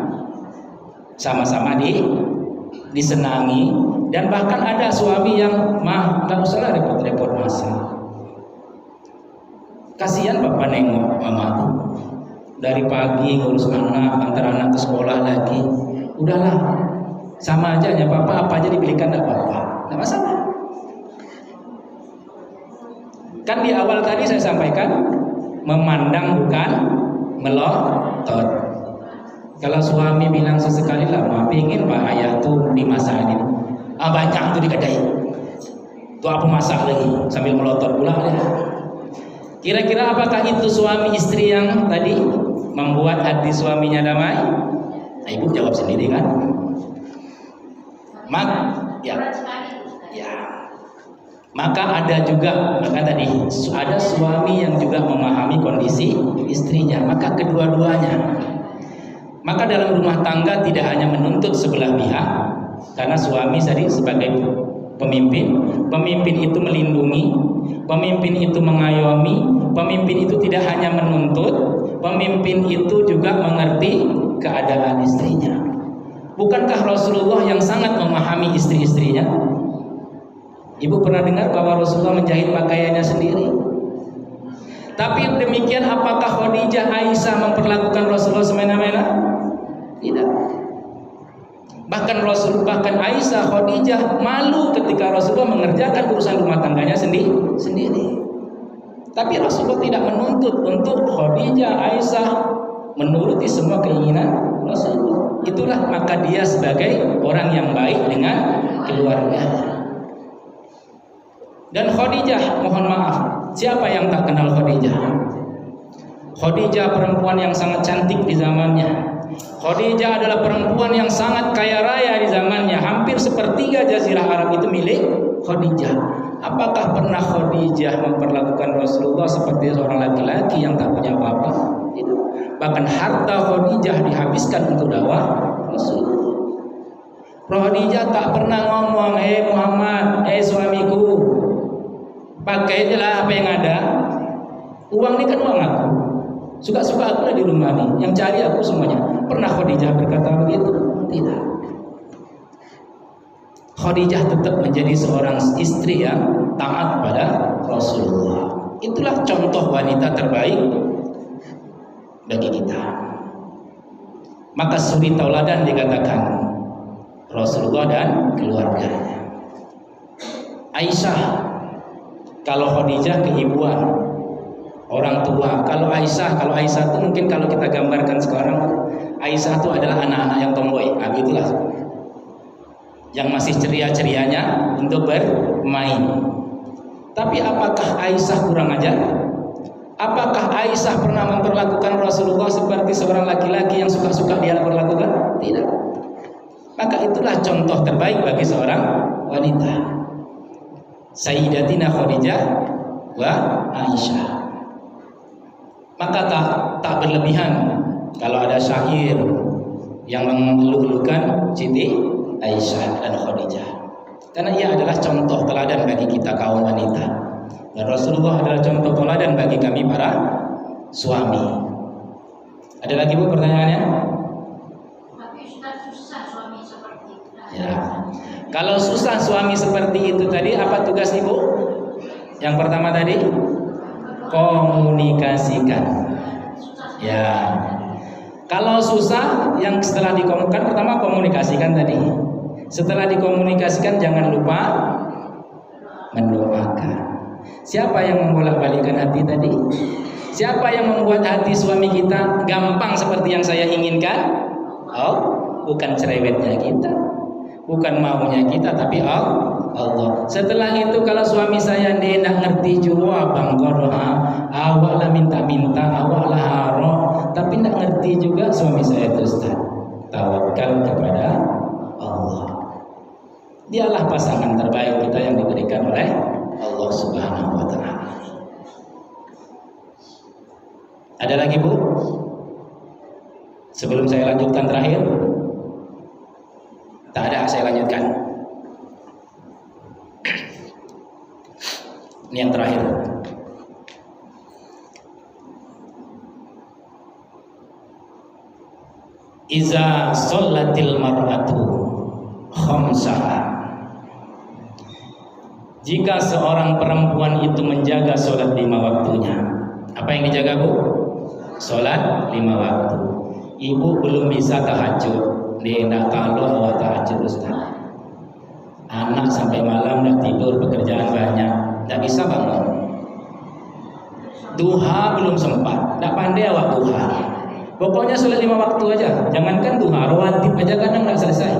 disenangi, dan bahkan ada suami yang nggak usah repot-repot masak. Kasihan bapak nengok mama tuh dari pagi ngurus antar anak ke sekolah lagi. Udahlah, sama aja ya bapak, apa aja dibelikan enggak apa-apa, enggak masalah. Kan di awal tadi saya sampaikan, memandang bukan melotot. Kalau suami bilang sesekali lah, pingin pak ayah tuh dimasakin, banyak tuh di kedai, tuh apa masak lagi sambil melotot pula ya. Kira-kira apakah itu suami istri yang tadi membuat hati suaminya damai? Nah, ibu jawab sendiri kan? Maka ada juga, maka tadi ada suami yang juga memahami kondisi istrinya, maka kedua-duanya. Maka dalam rumah tangga tidak hanya menuntut sebelah pihak, karena suami tadi sebagai pemimpin itu melindungi, pemimpin itu mengayomi, pemimpin itu tidak hanya menuntut, pemimpin itu juga mengerti keadaan istrinya. Bukankah Rasulullah yang sangat memahami istri-istrinya? Ibu pernah dengar bahwa Rasulullah menjahit pakaiannya sendiri? Tapi demikian, apakah Khadijah, Aisyah memperlakukan Rasulullah semena-mena? Tidak. Bahkan Aisyah, Khadijah malu ketika Rasulullah mengerjakan urusan rumah tangganya sendiri. Tapi Rasulullah tidak menuntut untuk Khadijah, Aisyah menuruti semua keinginan Rasulullah. Itulah maka dia sebagai orang yang baik dengan keluarga. Dan Khadijah, mohon maaf, siapa yang tak kenal Khadijah? Khadijah perempuan yang sangat cantik di zamannya. Khadijah adalah perempuan yang sangat kaya raya di zamannya. Hampir sepertiga jazirah Arab itu milik Khadijah. Apakah pernah Khadijah memperlakukan Rasulullah seperti seorang laki-laki yang tak punya apa-apa? Tidak. Bahkan harta Khadijah dihabiskan untuk dakwah Rasulullah. Khadijah tak pernah ngomong, Muhammad, suamiku, pakailah apa yang ada. Uang ini kan uang aku. Suka-suka aku lah di rumah nih, yang cari aku semuanya. Pernah Khadijah berkata begitu? Tidak. Khadijah tetap menjadi seorang istri yang taat pada Rasulullah. Itulah contoh wanita terbaik bagi kita. Maka suri tauladan dikatakan Rasulullah dan keluarganya. Aisyah, kalau Khadijah keibuan, orang tua. Kalau Aisyah itu mungkin kalau kita gambarkan sekarang, Aisyah itu adalah anak-anak yang tomboy. Itulah yang masih ceria-cerianya untuk bermain. Tapi apakah Aisyah kurang ajar? Apakah Aisyah pernah memperlakukan Rasulullah seperti seorang laki-laki yang suka-suka dia perlakukan? Tidak. Maka itulah contoh terbaik bagi seorang wanita. Sayyidatina Khadijah wa Aisyah. Maka tak berlebihan kalau ada syair yang mengeluh-elukan Siti Aisyah dan Khadijah, karena ia adalah contoh teladan bagi kita kaum wanita, dan Rasulullah adalah contoh teladan bagi kami para suami. Ada lagi Bu pertanyaannya? Tapi susah suami seperti itu. Ya. Kalau susah suami seperti itu tadi, apa tugas Ibu? Yang pertama tadi, komunikasikan. Ya. Kalau susah, yang setelah dikomunikasikan, pertama komunikasikan tadi. Setelah dikomunikasikan, jangan lupa mendoakan. Siapa yang membolak-balikan hati tadi? Siapa yang membuat hati suami kita gampang seperti yang saya inginkan? Oh, bukan cerewetnya kita, bukan maunya kita, tapi Allah. Setelah itu kalau suami saya tidak ngerti juga bang Goroha, awak lah minta-minta, awak lah haro, tapi tidak ngerti juga suami saya itu Ustaz. Tawakal kepada Allah. Dialah pasangan terbaik kita yang diberikan oleh Allah Subhanahu wa taala. Ada lagi Bu? Sebelum saya lanjutkan terakhir. Tak ada, saya lanjutkan. Ini yang terakhir. Iza sholatil mar'atu khamsaha. Jika seorang perempuan itu menjaga sholat 5 waktunya. Apa yang dijaga Bu? Sholat 5 waktu. Ibu belum bisa tahajud. Dia tidak kalau awak tahajud Ustaz. Anak sampai malam dah tidur, pekerjaan banyak, tidak bisa bangun. Duha belum sempat, tidak pandai awak duha. Pokoknya sholat 5 waktu aja. Jangankan duha, rawatib aja kadang tidak selesai.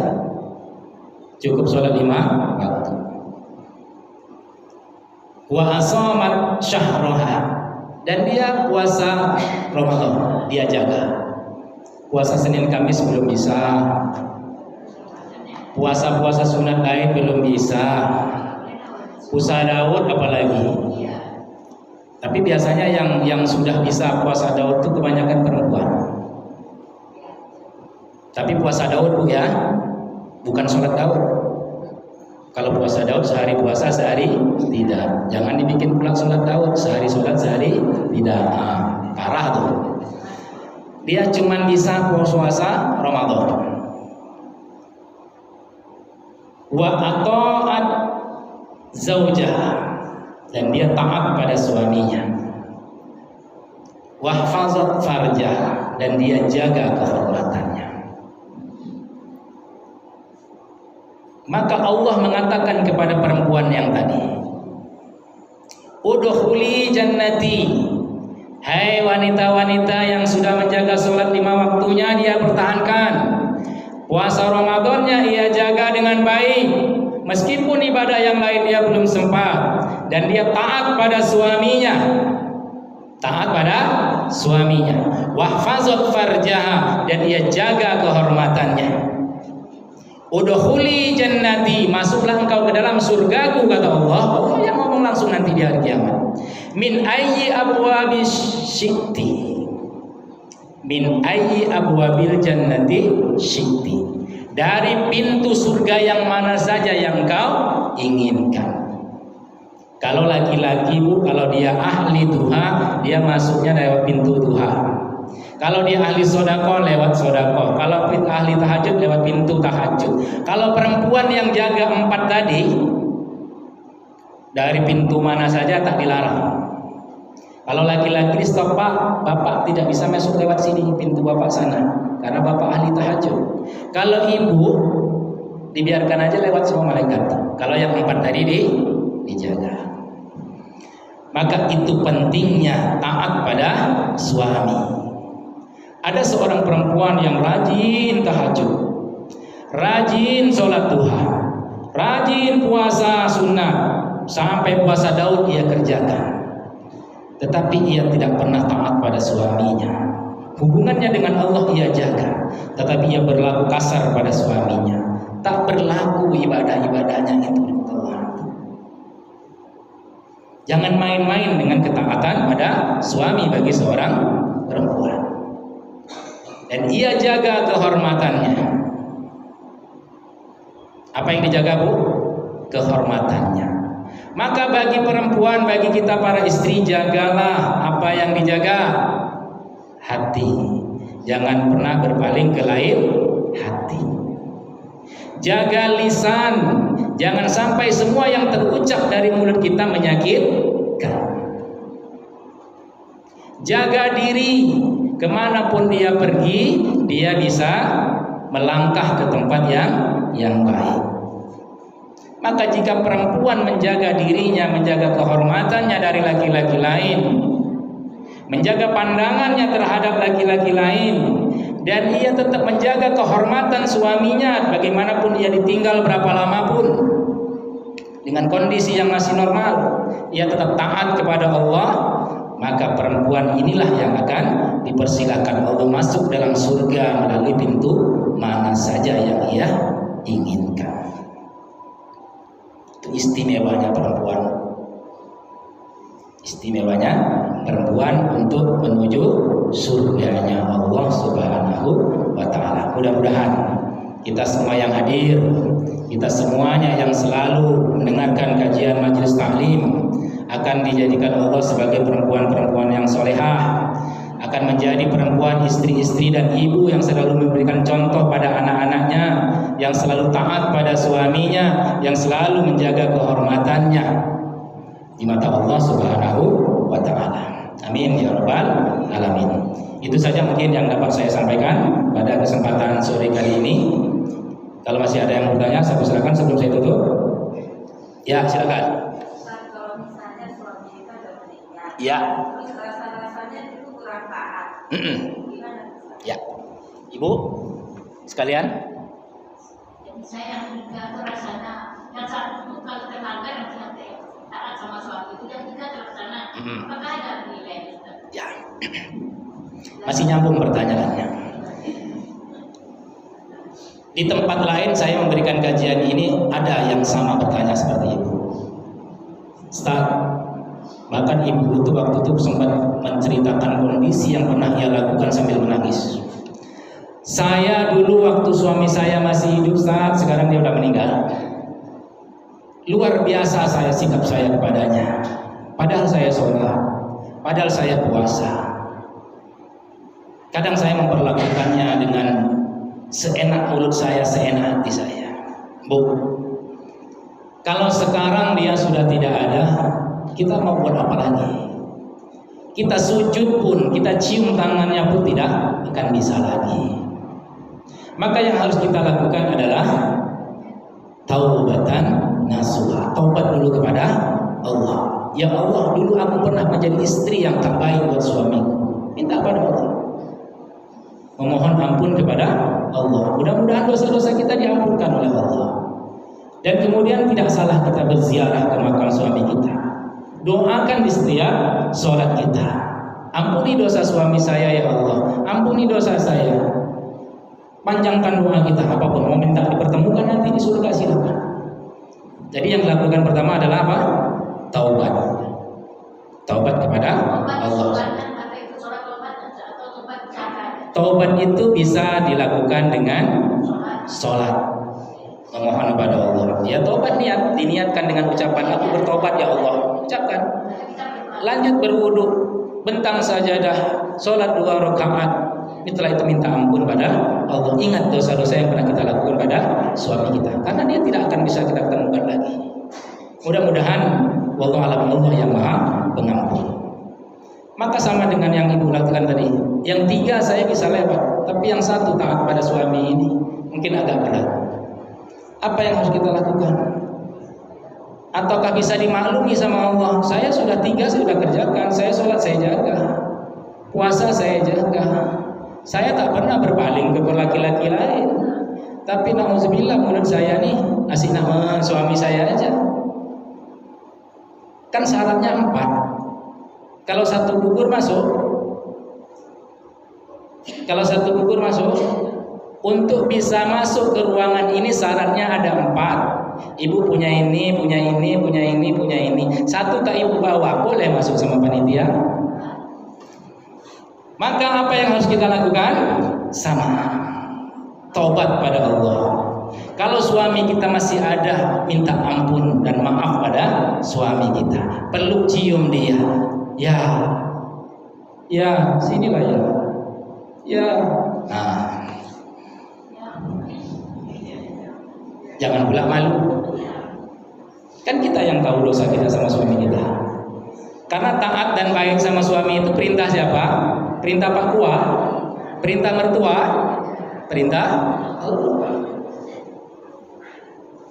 Cukup sholat 5 waktu. Wa asamat syahroha, dan dia puasa Ramadan, dia jaga. Puasa Senin Kamis belum bisa, puasa-puasa sunat lain belum bisa, puasa Daud apalagi. Tapi biasanya yang sudah bisa puasa Daud itu kebanyakan perempuan. Tapi puasa Daud Bu ya, bukan sholat Daud. Kalau puasa Daud sehari puasa sehari tidak. Jangan dibikin pula sholat Daud, sehari sholat sehari tidak. Parah tuh. Dia cuma bisa puasa Ramadan. Wa ata'at zaujah, dan dia taat pada suaminya. Wahfazat farjah, dan dia jaga kehormatannya. Maka Allah mengatakan kepada perempuan yang tadi, Udkhuli jannati. Hai wanita-wanita yang sudah menjaga sholat 5 waktunya, dia pertahankan. Puasa Ramadannya ia jaga dengan baik. Meskipun ibadah yang lain dia belum sempat. Dan dia taat pada suaminya. Taat pada suaminya. Wahfazat farjaha, dan ia jaga kehormatannya. Udkhuli jannati, masuklah engkau ke dalam surgaku, kata Allah. Allah yang ngomong langsung nanti di hari kiamat. Min ayyi abwabis syi'ti, min ayyi abwabil jannati syi'ti, dari pintu surga yang mana saja yang kau inginkan. Kalau laki-laki Bu, kalau dia ahli duha, dia masuknya lewat pintu duha. Kalau dia ahli sodako, lewat sodako. Kalau ahli tahajud, lewat pintu tahajud. Kalau perempuan yang jaga 4 tadi, dari pintu mana saja tak dilarang. Kalau laki-laki stop, Pak, Bapak tidak bisa masuk lewat sini, pintu Bapak sana, karena Bapak ahli tahajud. Kalau ibu, dibiarkan aja lewat semua malaikat. Kalau yang 4 tadi dijaga. Maka itu pentingnya taat pada suami. Ada seorang perempuan yang rajin tahajud, rajin sholat duha, rajin puasa sunnah, sampai puasa Daud ia kerjakan. Tetapi ia tidak pernah taat pada suaminya. Hubungannya dengan Allah ia jaga, tetapi ia berlaku kasar pada suaminya. Tak berlaku ibadah-ibadahnya itu dengan Allah. Jangan main-main dengan ketaatan pada suami bagi seorang perempuan. Dan ia jaga kehormatannya. Apa yang dijaga, Bu? Kehormatannya. Maka bagi perempuan, bagi kita para istri, jagalah apa yang dijaga? Hati. Jangan pernah berpaling ke lain hati. Jaga lisan. Jangan sampai semua yang terucap dari mulut kita menyakitkan. Jaga diri. Kemanapun dia pergi, dia bisa melangkah ke tempat yang baik. Maka jika perempuan menjaga dirinya, menjaga kehormatannya dari laki-laki lain, menjaga pandangannya terhadap laki-laki lain, dan ia tetap menjaga kehormatan suaminya bagaimanapun ia ditinggal berapa lama pun, dengan kondisi yang masih normal, ia tetap taat kepada Allah, maka perempuan inilah yang akan dipersilakan Allah masuk dalam surga melalui pintu mana saja yang ia inginkan. Itu istimewanya perempuan. Istimewanya perempuan untuk menuju surganya Allah Subhanahu wa ta'ala. Mudah-mudahan kita semua yang hadir, kita semuanya yang selalu mendengarkan kajian majelis taklim akan dijadikan Allah sebagai perempuan-perempuan yang solehah, akan menjadi perempuan istri-istri dan ibu yang selalu memberikan contoh pada anak-anaknya, yang selalu taat pada suaminya, yang selalu menjaga kehormatannya di mata Allah Subhanahu wa ta'ala. Amin ya rabbal alamin. Itu saja mungkin yang dapat saya sampaikan pada kesempatan sore kali ini. Kalau masih ada yang bertanya, saya persilakan sebelum saya tutup. Ya, silakan. Kalau misalnya suami kita sudah meninggal, Ya. terus rasa-rasanya itu kurang taat. Gimana? Ya, Ibu sekalian. Saya juga terlaksana. Yang satu kalau tetangga yang tidak taat sama suami itu, yang tiga terlaksana. Apakah ada nilai? Ya. Masih nyambung pertanyaannya. Di tempat lain saya memberikan kajian ini, ada yang sama bertanya seperti itu. Ustaz, bahkan ibu itu waktu itu sempat menceritakan kondisi yang pernah ia lakukan sambil menangis. Saya dulu waktu suami saya masih hidup, Ustaz, sekarang dia sudah meninggal. Luar biasa saya sikap saya kepadanya. Padahal saya sholat, padahal saya puasa. Kadang saya memperlakukannya dengan seenak mulut saya, seenak hati saya. Bu, kalau sekarang dia sudah tidak ada, kita mau buat apa lagi? Kita sujud pun, kita cium tangannya pun tidak akan bisa lagi. Maka yang harus kita lakukan adalah taubatan nasuha, taubat dulu kepada Allah. Ya Allah, dulu aku pernah menjadi istri yang tak baik buat suamiku. Minta pada Allah, memohon ampun kepada Allah. Mudah-mudahan dosa-dosa kita diampunkan oleh Allah. Dan kemudian tidak salah kita berziarah ke makam suami kita. Doakan di setiap sholat kita, ampuni dosa suami saya ya Allah, ampuni dosa saya. Panjangkan doa kita, apapun mau minta dipertemukan nanti di surga silakan. Jadi yang dilakukan pertama adalah apa? Taubat. Taubat kepada Allah. Taubat itu bisa dilakukan dengan sholat, memohon kepada Allah. Ya taubat diniatkan dengan ucapan aku bertobat ya Allah. Ucapkan. Lanjut berwudu, bentang sajadah, sholat 2 rakaat. Setelah itu minta ampun pada Allah. Ingat dosa-dosa yang pernah kita lakukan pada suami kita, karena dia tidak akan bisa kita temukan lagi. Mudah-mudahan wallahu a'lam, Allah yang Maha Pengampun. Maka sama dengan yang ibu lakukan tadi, yang 3 saya bisa lewat, tapi yang 1 taat pada suami ini mungkin agak berat. Apa yang harus kita lakukan? Ataukah bisa dimaklumi sama Allah? Saya sudah 3 saya sudah kerjakan, saya sholat saya jaga, puasa saya jaga, saya tak pernah berpaling ke laki-laki lain. Tapi na'udzubillah menurut saya nih asik nama suami saya aja. Kan syaratnya 4. Kalau 1 gugur masuk, untuk bisa masuk ke ruangan ini syaratnya ada 4. Ibu punya ini, punya ini, punya ini, punya ini. 1 tak ibu bawa, boleh masuk sama panitia. Maka apa yang harus kita lakukan? Sama, taubat pada Allah. Kalau suami kita masih ada, minta ampun dan maaf pada suami kita. Peluk cium dia. Ya, sinilah ya. Ya. Nah. Jangan pula malu. Kan kita yang tahu dosa kita sama suami kita. Karena taat dan baik sama suami itu perintah siapa? Perintah Pak Kua, perintah mertua, perintah Allah.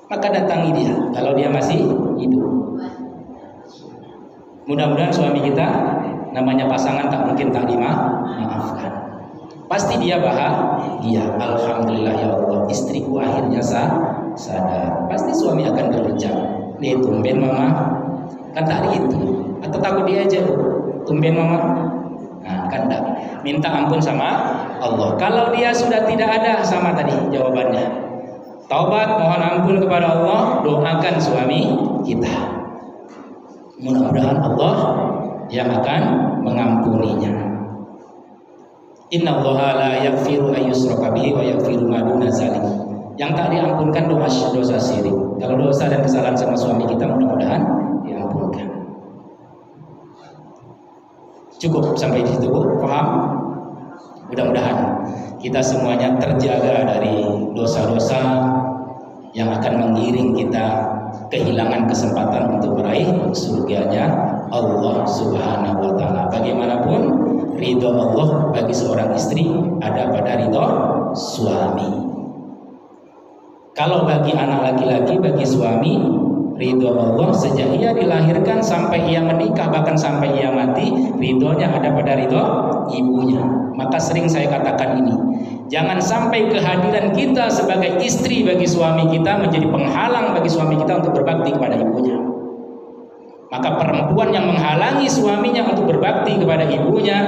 Maka datangi dia kalau dia masih hidup. Mudah-mudahan suami kita, namanya pasangan tak mungkin tak dimaafkan. Pasti dia bahagia. Alhamdulillah ya Allah, istriku akhirnya sadar. Pasti suami akan berucap, nih tumben mama, kan tak gitu. Atau takut dia aja, tumben mama. Nah, kan enggak. Minta ampun sama Allah. Kalau dia sudah tidak ada, sama tadi jawabannya. Taubat, mohon ampun kepada Allah, doakan suami kita. Mudah-mudahan Allah yang akan mengampuninya. Innallaha la yaghfiru an yushraka bihi wa yaghfiru ma duna dzalik. Yang tak diampunkan dosa syirik. Kalau dosa dan kesalahan sama suami kita mudah-mudahan diampunkan. Cukup sampai di situ, paham? Mudah-mudahan kita semuanya terjaga dari dosa-dosa yang akan mengiring kita kehilangan kesempatan untuk meraih surganya Allah Subhanahu wa taala. Bagaimanapun ridho Allah bagi seorang istri ada pada ridho suami. Kalau bagi anak laki-laki, bagi suami, ridho Allah sejak ia dilahirkan sampai ia menikah, bahkan sampai ia mati, ridhonya ada pada ridho ibunya. Maka sering saya katakan ini, jangan sampai kehadiran kita sebagai istri bagi suami kita menjadi penghalang bagi suami kita untuk berbakti kepada ibunya. Maka perempuan yang menghalangi suaminya untuk berbakti kepada ibunya,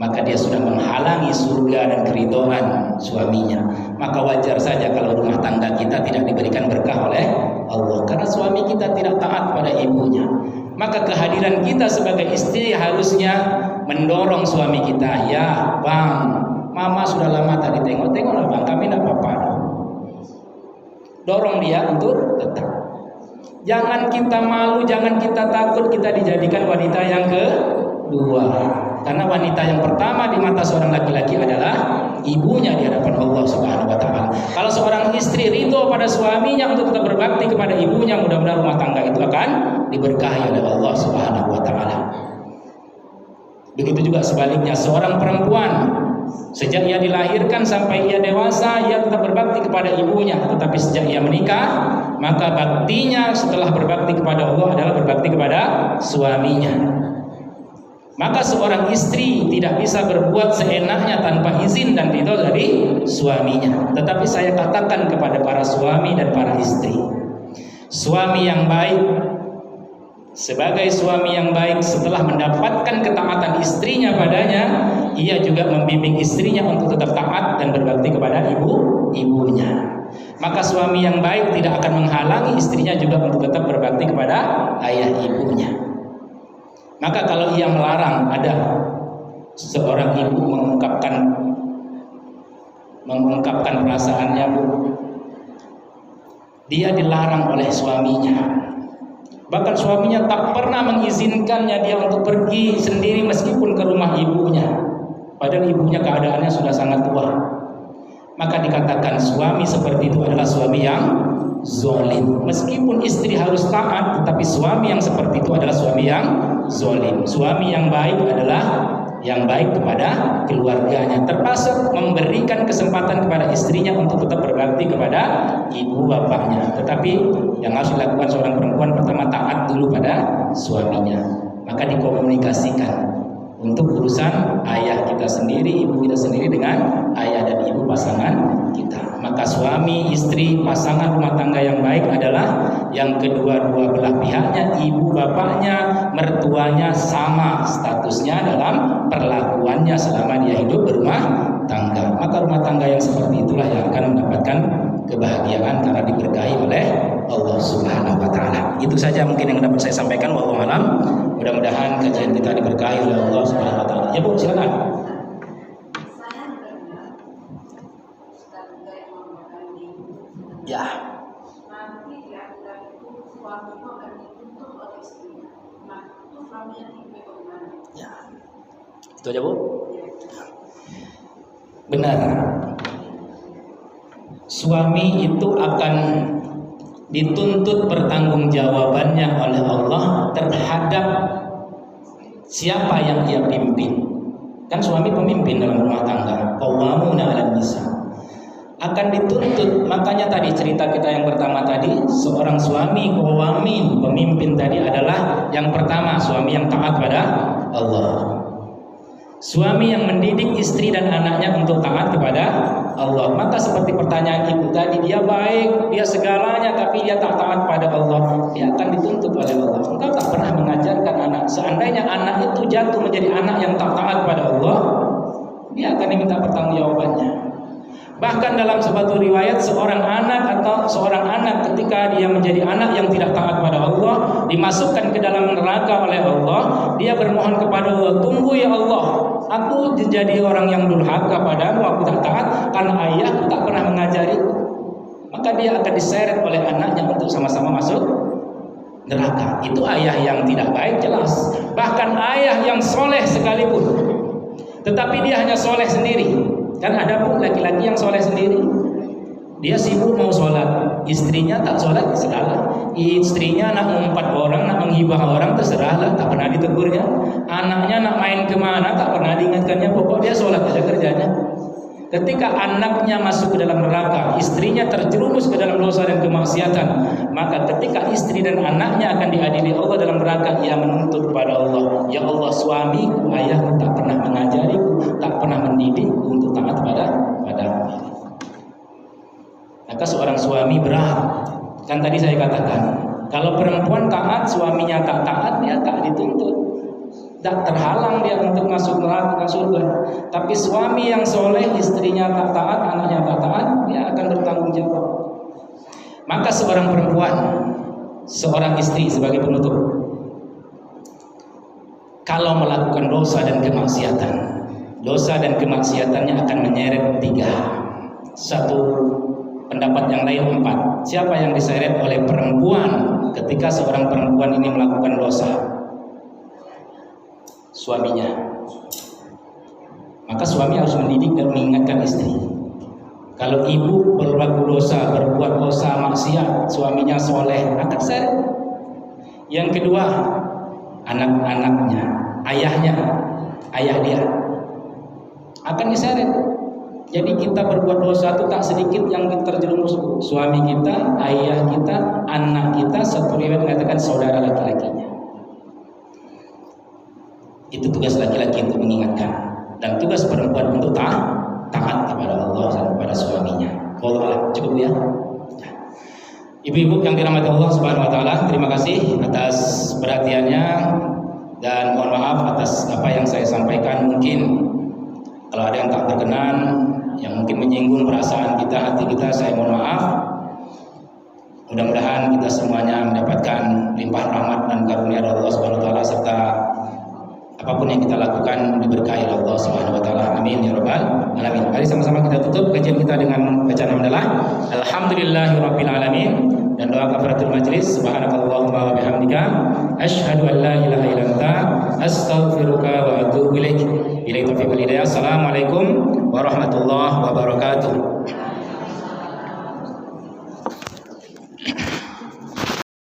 maka dia sudah menghalangi surga dan keridhaan suaminya. Maka wajar saja kalau rumah tangga kita tidak diberikan berkah oleh Allah, karena suami kita tidak taat pada ibunya. Maka kehadiran kita sebagai istri harusnya mendorong suami kita. Ya bang, mama sudah lama tadi tengok-tengoklah bang, kami tidak apa-apa. Dorong dia untuk tetap. Jangan kita malu, jangan kita takut kita dijadikan wanita yang kedua. Karena wanita yang pertama di mata seorang laki-laki adalah ibunya di hadapan Allah Subhanahu wa taala. Kalau seorang istri ridho pada suaminya untuk tetap berbakti kepada ibunya, mudah-mudahan rumah tangga itu akan diberkahi oleh Allah Subhanahu wa taala. Begitu juga sebaliknya, seorang perempuan sejak ia dilahirkan sampai ia dewasa ia tetap berbakti kepada ibunya, tetapi sejak ia menikah maka baktinya setelah berbakti kepada Allah adalah berbakti kepada suaminya. Maka seorang istri tidak bisa berbuat seenaknya tanpa izin dan ridho dari suaminya. Tetapi saya katakan kepada para suami dan para istri, suami yang baik, sebagai suami yang baik setelah mendapatkan ketaatan istrinya padanya, ia juga membimbing istrinya untuk tetap taat dan berbakti kepada ibunya. Maka suami yang baik tidak akan menghalangi istrinya juga untuk tetap berbakti kepada ayah ibunya. Maka kalau ia melarang, ada seorang ibu mengungkapkan perasaannya, Bu, dia dilarang oleh suaminya. Bahkan suaminya tak pernah mengizinkannya dia untuk pergi sendiri meskipun ke rumah ibunya, padahal ibunya keadaannya sudah sangat tua. Maka dikatakan suami seperti itu adalah suami yang zalim. Meskipun istri harus taat, tetapi suami yang seperti itu adalah suami yang zalim. Suami yang baik adalah yang baik kepada keluarganya, termasuk memberikan kesempatan kepada istrinya untuk tetap berbakti kepada ibu bapaknya. Tetapi yang harus dilakukan seorang perempuan, pertama taat dulu pada suaminya, maka dikomunikasikan untuk urusan ayah kita sendiri, ibu kita sendiri dengan ayah dan ibu pasangan kita. Maka suami, istri, pasangan rumah tangga yang baik adalah yang kedua-dua belah pihaknya, ibu bapaknya, mertuanya sama statusnya dalam perlakuannya selama dia hidup berumah tangga. Maka rumah tangga yang seperti itulah yang akan mendapatkan kebahagiaan karena diberkahi oleh Allah Subhanahu wa taala. Itu saja mungkin yang dapat saya sampaikan, wallahu alam. Mudah-mudahan kajian kita diberkahi oleh Allah Subhanahu wa taala. Ya, Bu, silakan. Ya. Nanti di akhirat itu suami itu akan dituntut oleh istrinya. Nah, itu suami yang bagaimana? Ya. Itu aja, Bu. Benar. Suami itu akan dituntut pertanggungjawabannya oleh Allah terhadap siapa yang ia pimpin. Kan suami pemimpin dalam rumah tangga, qawwamuna 'alan nisa. Akan dituntut. Makanya tadi cerita kita yang pertama tadi, seorang suami qawamin, pemimpin tadi adalah yang pertama suami yang taat pada Allah. Suami yang mendidik istri dan anaknya untuk taat kepada Allah. Maka seperti pertanyaan ibu tadi, dia baik, dia segalanya, tapi dia tak taat pada Allah, dia akan dituntut oleh Allah. Engkau tak pernah mengajarkan anak. Seandainya anak itu jatuh menjadi anak yang tak taat pada Allah, dia akan diminta pertanggungjawabannya. Bahkan dalam suatu riwayat, seorang anak ketika dia menjadi anak yang tidak taat pada Allah, dimasukkan ke dalam neraka oleh Allah, dia bermohon kepada Allah, tunggu ya Allah, aku jadi orang yang durhaka padamu, aku tak taat karena ayahku tak pernah mengajariku. Maka dia akan diseret oleh anaknya untuk sama-sama masuk neraka. Itu ayah yang tidak baik, jelas. Bahkan ayah yang soleh sekalipun, tetapi dia hanya soleh sendiri. Kan ada pun laki-laki yang soleh sendiri, dia sibuk mau sholat, istrinya tak sholat, terserahlah. Istrinya nak mengumpat orang, nak menghibah orang, terserahlah, tak pernah ditegurnya. Anaknya nak main kemana, tak pernah diingatkannya, pokok dia sholat aja kerjanya. Ketika anaknya masuk ke dalam neraka, istrinya terjerumus ke dalam dosa dan kemaksiatan, maka ketika istri dan anaknya akan diadili Allah dalam neraka, ia menuntut kepada Allah, ya Allah, suamiku, ayahku tak pernah mengajariku, tak pernah mendidikku untuk taat padamu. Maka seorang suami berat. Kan tadi saya katakan, kalau perempuan taat, suaminya tak taat, dia tak dituntut, tak terhalang dia untuk masuk neraka surga. Tapi suami yang soleh, istrinya tak taat, anaknya tak taat, dia akan bertanggung jawab. Maka seorang perempuan, seorang istri sebagai penutup, kalau melakukan dosa dan kemaksiatan, dosa dan kemaksiatannya akan menyeret 3. Satu pendapat yang lain 4. Siapa yang diseret oleh perempuan ketika seorang perempuan ini melakukan dosa? Suaminya. Maka suami harus mendidik dan mengingatkan istri. Kalau ibu berlaku dosa, berbuat dosa, maksiat, suaminya soleh, akan seret. Yang kedua, anak-anaknya, ayahnya, ayah dia akan diseret. Jadi kita berbuat dosa itu tak sedikit yang terjerumus. Suami kita, ayah kita, anak kita, satu riwayat mengatakan saudara laki-lakinya. Itu tugas laki-laki untuk mengingatkan, dan tugas perempuan untuk taat kepada Allah dan kepada suaminya. Allah cukup ya. Ibu-ibu yang dirahmati Allah Subhanahu wa taala, terima kasih atas perhatiannya dan mohon maaf atas apa yang saya sampaikan. Mungkin kalau ada yang tak berkenan, yang mungkin menyinggung perasaan kita, hati kita, saya mohon maaf. Mudah-mudahan kita semuanya mendapatkan limpahan rahmat dan karunia dari Allah Subhanahu wa taala, serta apapun yang kita lakukan diberkahi oleh Allah Subhanahu wa taala. Amin ya rabbal alamin. Mari sama-sama kita tutup kajian kita dengan bacaan hamdalah. Alhamdulillahirabbil alamin, dan doa kafaratul majlis. Subhanakallahumma wa bihamdika asyhadu an la